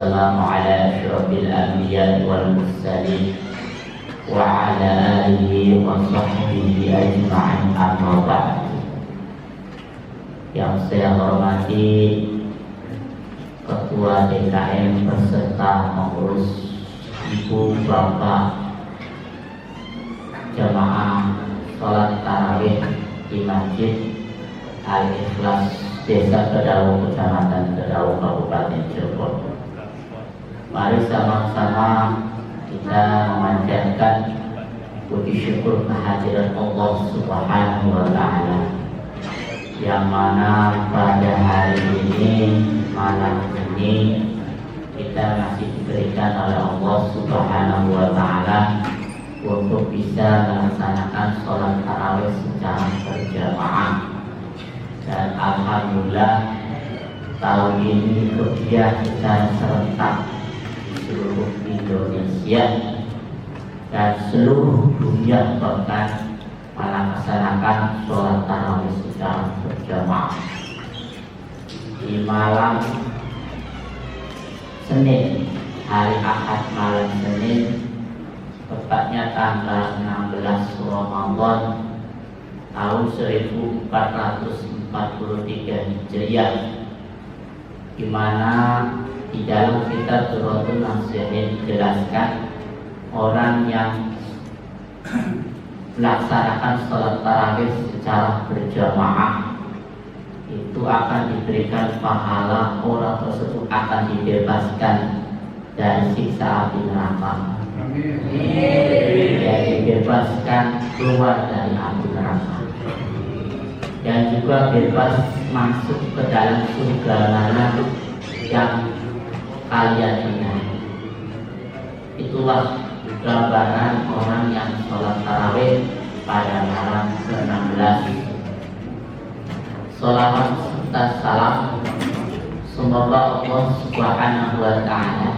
Assalamu ala asyrafil anbiya wal mursalin wa ala alihi wa sahbihi ajma'in, amma ba'd. Yang saya hormati Ketua DKM beserta pengurus, ibu bapak jamaah sholat tarawih di Masjid Al-Ikhlas Desa Kedaung, Kecamatan Kedaung, Kabupaten Cirebon. Mari sama-sama kita memanjatkan puji syukur kehadiran Allah Subhanahu wa Ta'ala, yang mana pada hari ini, malam ini, kita masih diberikan oleh Allah Subhanahu wa Ta'ala untuk bisa melaksanakan sholat tarawih secara berjamaah. Dan alhamdulillah tahun ini rupiah secara serentak seluruh Indonesia dan seluruh dunia bahkan melaksanakan sholat tarawih secara berjamaah di malam Senin, hari Ahad malam Senin, tepatnya tanggal 16 Ramadan tahun 1443 Hijriah, di mana di dalam kitab Suratul Nasihin dijelaskan orang yang melaksanakan sholat tarawih secara berjamaah itu akan diberikan pahala, orang tersebut akan dibebaskan dari siksa api neraka. Ya, dibebaskan keluar dari api neraka dan juga bebas masuk ke dalam surga mana yang kalian ingat. Itulah gambaran orang yang sholat tarawih pada malam ke-16. Sholawat serta salam semoga Allah Subhanahu wa Ta'ala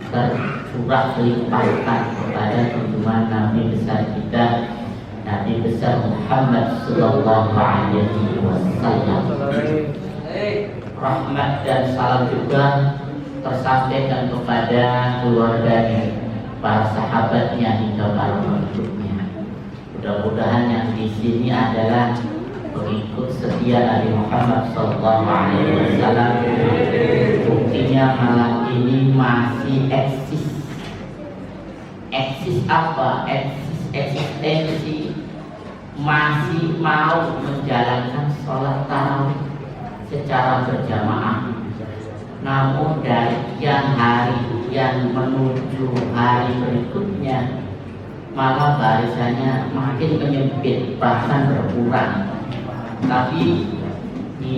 tercurah limpahkan kepada junjungan Nabi besar kita, Nabi besar Muhammad sallallahu alaihi wasallam. Rahmat dan salam juga tersampaikan kepada keluarganya, para sahabatnya hingga para pengikutnya. Mudah-mudahan yang di sini adalah pengikut setia Nabi Muhammad sallallahu alaihi wasallam. Buktinya malam ini masih eksis. Eksis apa? Eksistensi, masih mau menjalankan sholat tarawih secara berjamaah. Namun dari kian hari yang menuju hari berikutnya, malah barisannya makin menyempit, bahkan berkurang. Tapi di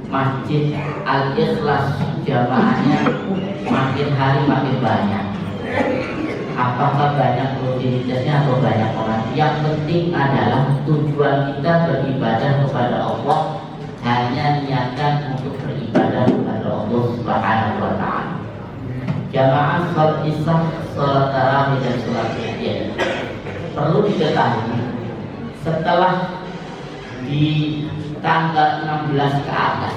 Masjid Al-Ikhlas jamaahnya makin hari makin banyak. Apakah banyak rutinitasnya atau banyak orang? Yang penting adalah tujuan kita beribadah kepada Allah hanya niatkan untuk beribadah kepada Allah Subhanahu wa Ta'ala. Jamaah sholat isya, sholat tarawih dan sholat witir. Perlu diketahui, setelah di tanggal 16 ke atas,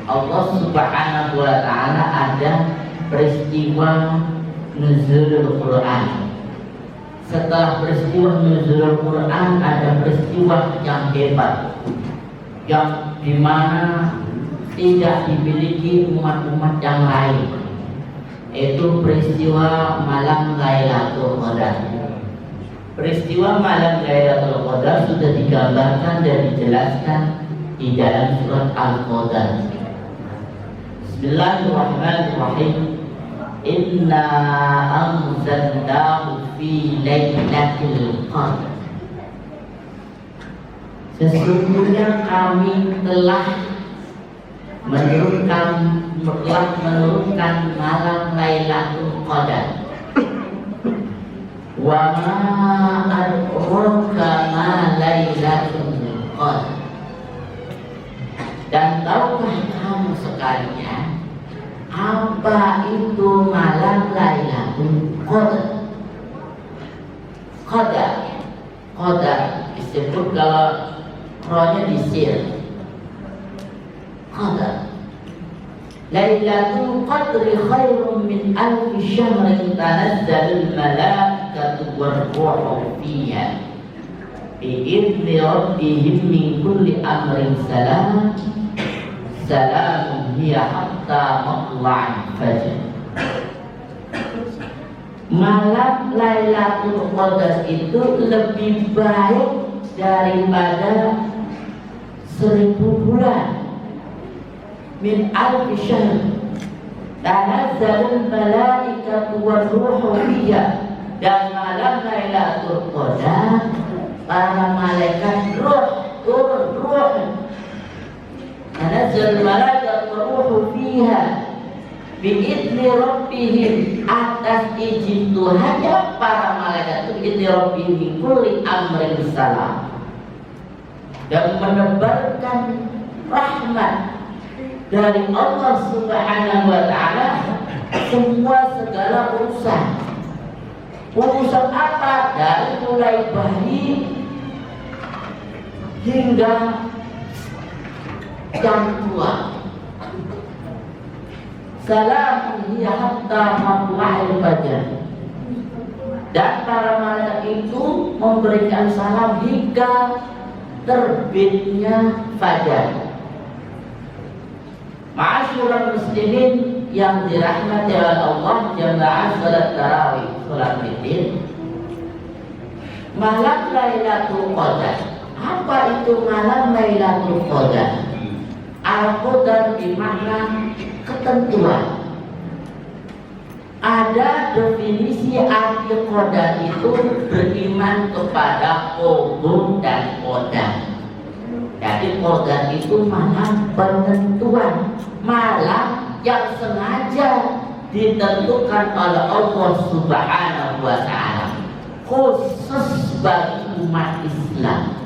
Allah Subhanahu wa Ta'ala ada peristiwa nuzulul Quran. Setelah peristiwa nuzulul Quran ada peristiwa yang hebat, yang dimana tidak dimiliki umat-umat yang lain, yaitu peristiwa malam Lailatul Qadar. Peristiwa malam Lailatul Qadar sudah digambarkan dan dijelaskan di dalam surat Al-Qadar. Bismillahirrahmanirrahim. Inna anzalnahu fi lailatul qadar. Sesungguhnya kami telah menurunkan malam Lailatul Qadar. Wa ma adraka ma Lailatul Qadar. Dan tahukah kamu sekalian apa itu malam Lailatul Qadar? Qadar disebut kalau rohnya disir. Qadar Lailatul Qadri khairum min alfi syahrin tanazzalul malaikatu war-ruhu fiha bi'izni rabbihim min kulli amrin salam salamun hiya hatta matla'il fajr. Malam Lailatul Qadar itu lebih baik daripada 1000 bulan. Min alfi syahr tanazzalul malaikatu war-ruhu fiha, dan malam Lailatul Qadar para malaikat turun. Tanazzalul malaikatu war-ruhu fiha bi'izni rabbihim, atas izin Tuhannya para malaikat itu bi'izni rabbihim min kulli amrin salam, dan menebarkan rahmat dari Allah Subhanahu wa ta'ala semua segala urusan apa, dari mulai bayi hingga yang tua. Salamun hiya hatta matla'il fajr, dan para malaikat itu memberikan salam hingga terbitnya fajar. Ma'asyiral muslimin yang dirahmati oleh Allah, jamaah salat tarawih, salat witir, malam Lailatul Qadar. Apa itu malam Lailatul Qadar? Al-Qadar bermakna ketentuan. Ada definisi arti qadar itu beriman kepada qadar dan qadar. Jadi qadar itu malam penentuan, malam yang sengaja ditentukan oleh Allah Subhanahu wa ta'ala khusus bagi umat Islam.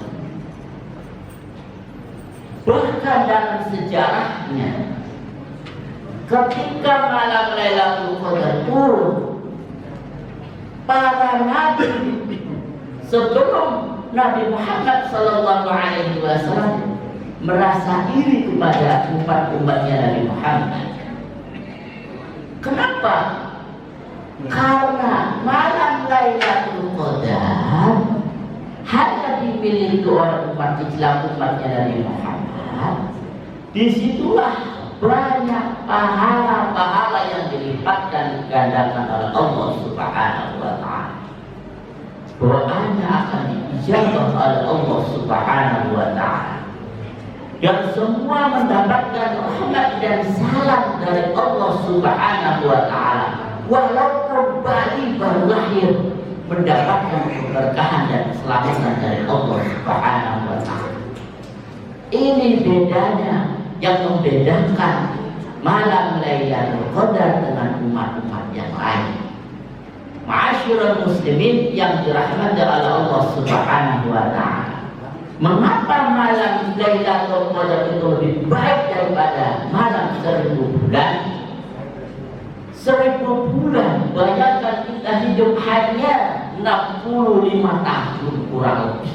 Bahkan dalam sejarahnya, ketika malam Lailatul Qadar turun, para nabi sebelum Nabi Muhammad sallallahu alaihi wasallam merasa iri kepada umat-umatnya Nabi Muhammad. Kenapa? Karena malam Lailatul Qadar hanya dimiliki oleh umat Islam, umatnya Nabi Muhammad. Disitulah banyak pahala-pahala yang dilipat dan digandakan oleh Allah Subhanahu wa ta'ala. Doanya akan diijabah oleh Allah Subhanahu wa ta'ala, dan semua mendapatkan rahmat dan salam dari Allah Subhanahu wa ta'ala. Walaupun bayi baru lahir mendapatkan keberkahan dan keselamatan dari Allah Subhanahu wa ta'ala. Ini bedanya yang membedakan malam Lailatul Qadar dengan umat-umat yang lain. Ma'asyiral muslimin yang dirahmati oleh Allah Subhanahu wa ta'ala, mengapa malam Lailatul Qadar itu lebih baik daripada malam 1000 bulan? 1000 bulan, bayangkan kita hidup hanya 65 tahun kurang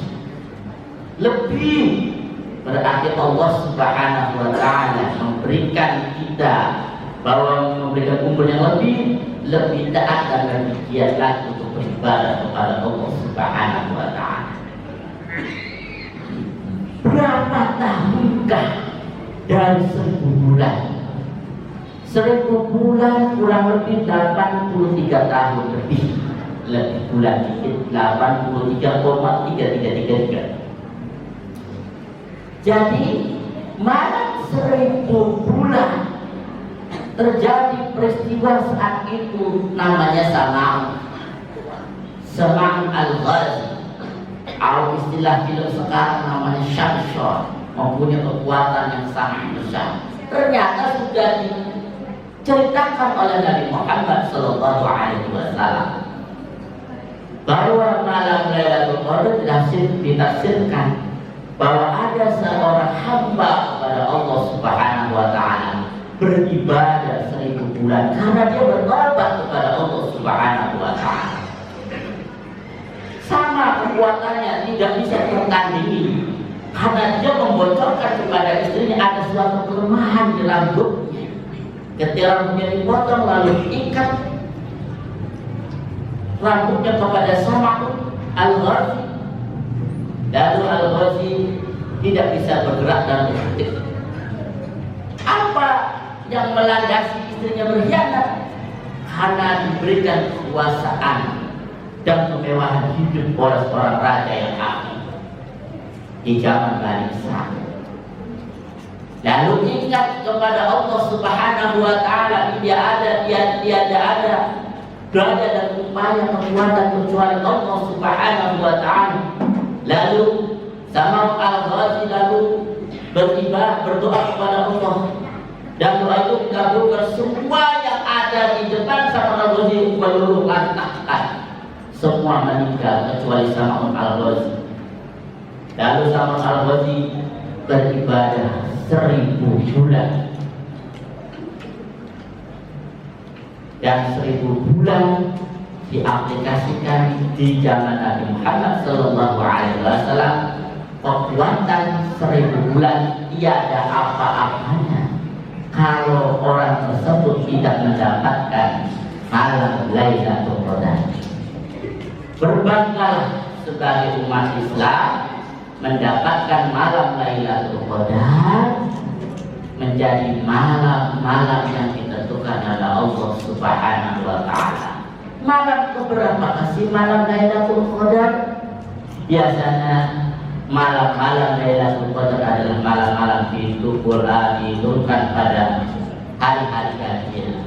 lebih. Berarti Allah Subhanahu wa ta'ala memberikan kita bahwa memberikan umur yang lebih taat dan lebih giat lagi untuk beribadah kepada Allah Subhanahu wa ta'ala. Berapa tahunkah dari 1000 bulan? 1000 bulan kurang lebih 83 tahun lebih bulan dikit, 83,3333. Jadi malam 1000 bulan terjadi peristiwa saat itu namanya Sama'un al-Ghazi, atau istilah film sekarang namanya Syamshon, mempunyai kekuatan yang sangat besar. Ternyata sudah diceritakan oleh Nabi Muhammad sallallahu alaihi wasallam bahwa malam Lailatul Qadar ditafsirkan bahwa ada seorang hamba kepada Allah Subhanahu wa ta'ala beribadah 1000 bulan karena dia bertobat kepada Allah Subhanahu wa ta'ala. Sama kekuatannya, tidak bisa tertandingi, karena dia membocorkan kepada istrinya ada suatu kelemahan di rambutnya. Ketika rambutnya dipotong lalu diikat rambutnya kepada Sam'un Al-Ghazi, lalu Al-Ghazi tidak bisa bergerak dan berkutik. Apa yang melandasi istrinya berkhianat? Karena diberikan kekuasaan dan kemewahan hidup oleh seorang raja yang agung di zaman Bani Israil. Lalu ingat kepada Allah Subhanahu wa Ta'ala, tiada ada daya dan upaya kekuatan kecuali Allah Subhanahu wa Ta'ala. Lalu Sam'un Al-Ghazi lalu berdoa kepada Allah, dan doa itu dikabulkan. Semua yang ada di depan Sam'un Al-Ghazi meluluh lantahkan, semua meninggal kecuali Sam'un Al-Ghazi. Lalu Sam'un Al-Ghazi beribadah 1000 bulan, dan 1000 bulan diaplikasikan di zaman Nabi Muhammad Sallallahu Alaihi Wasallam. Kekuatan 1000 bulan tiada apa-apanya kalau orang tersebut tidak mendapatkan malam Lailatul Qadar. Berbanggalah sebagai umat Islam mendapatkan malam Lailatul Qadar, menjadi malam-malam yang ditentukan oleh Allah Subhanahu wa Ta'ala. Malam keberapa sih malam Lailatul Qadar? Biasanya malam-malam Lailatul Qadar adalah malam-malam diturunkan pada hari-hari ganjil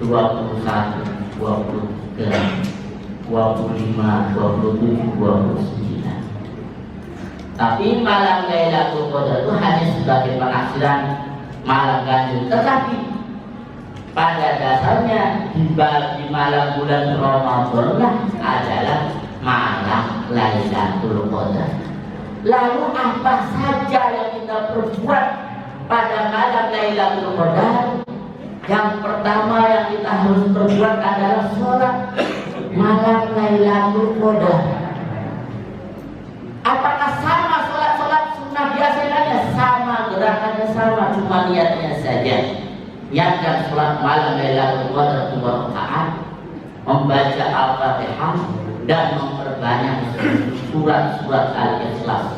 21, 23, 25, 27, 29. Tapi malam Lailatul Qadar itu hanya sebagai penafsiran malam ganjil. Tetapi pada dasarnya di malam bulan Ramadan adalah malam Lailatul Qadar. Lalu apa saja yang kita perbuat pada malam Lailatul Qadar? Yang pertama yang kita harus perbuat adalah sholat malam Lailatul Qadar. Apakah sama sholat sunnah biasanya? Sama, gerakannya sama, cuma niatnya saja. Niatkan sholat malam Lailatul Qadar 2 rakaat, membaca Al-Fatihah dan memperbanyak surat-surat Al-Ikhlas.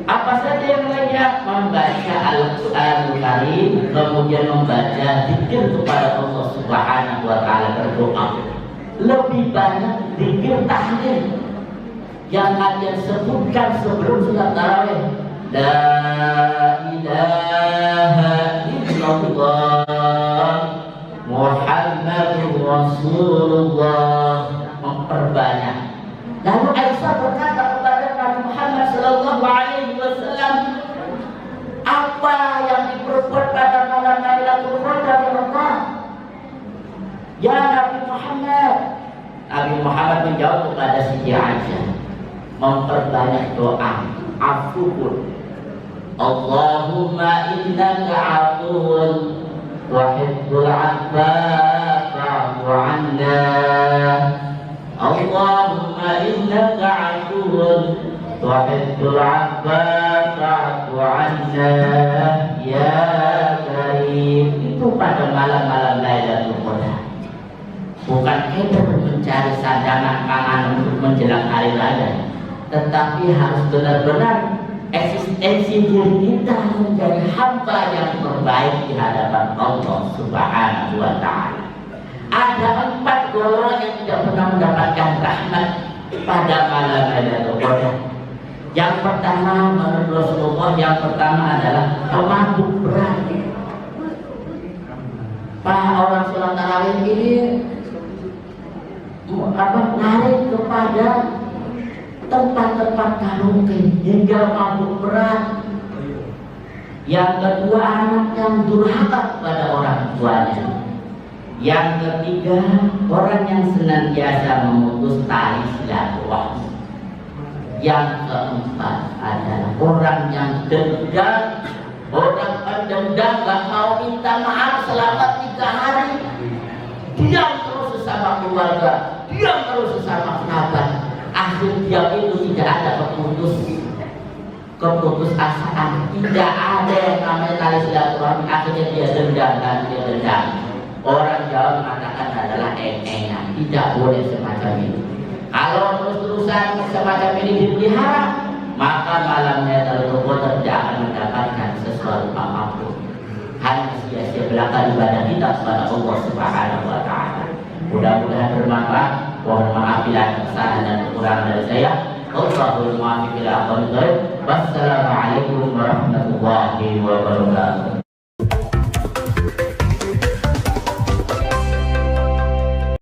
Apa saja yang lainnya? Membaca Al-Quranul Karim, kemudian membaca zikir kepada Allah Subhanahu wa Ta'ala, berdoa. Lebih banyak zikir tahlil yang kalian sebutkan sebelum salat tarawih. La ilaha illallah Muhammadur Rasulullah. Memperbanyak. Lalu Aisyah berkata kepada Nabi Muhammad Sallallahu Alaihi Wasallam, apa yang diperbuat pada malam Lailatul Qadar ya Allah? Ya Nabi Muhammad. Nabi Muhammad menjawab kepada Siti Aisyah, memperbanyak doa, afuun. Allahumma innaka afuun tuhibbul afwa fa'fu 'anna. Allahumma innaka afuun tuhibbul afwa fa'fu 'anna ya karim. Itu pada malam-malam Lailatul Qadar. Bukan kita mencari sandangan pangan untuk menjelang hari raya, tetapi harus benar-benar eksistensi diri kita menjadi hamba yang terbaik di hadapan Allah Subhanahu wa Ta'ala. Ada 4 golongan yang tidak pernah mendapatkan rahmat pada malam Lailatul Qadar. Yang pertama menurut Rasulullah, yang pertama adalah pemabuk berat. Orang sholat tarawih ini narik kepada tempat-tempat karaoke hingga mabuk berat. Yang kedua, anak yang durhaka kepada orang tuanya. Yang ketiga, orang yang senantiasa memutus tali silaturahmi. Yang keempat adalah orang yang dendam. Orang pendendam, gak mau minta maaf selama 3 hari, diam terus sesama keluarga, diam terus sesama kerabat. Akhir diam itu tidak ada pemutus. keputusasaan. Tidak ada yang namanya tali silaturahmi akhirnya dia dendam dan dia dendam. Orang Jawa mengatakan adalah engengan. Tidak boleh semacam itu. Kalau terus-terusan semacam ini dipelihara, maka malamnya Lailatul tidak akan mendapatkan sesuatu apapun. Hanya sia-sia belaka ibadah kita kepada Allah Subhanahu wa taala. Mudah-mudahan bermanfaat. Mohon maaf bila ada kesalahan dan kekurangan dari saya. Wallahul muwaffiq ila aqwamit thoriq. Wassalamualaikum warahmatullahi wabarakatuh.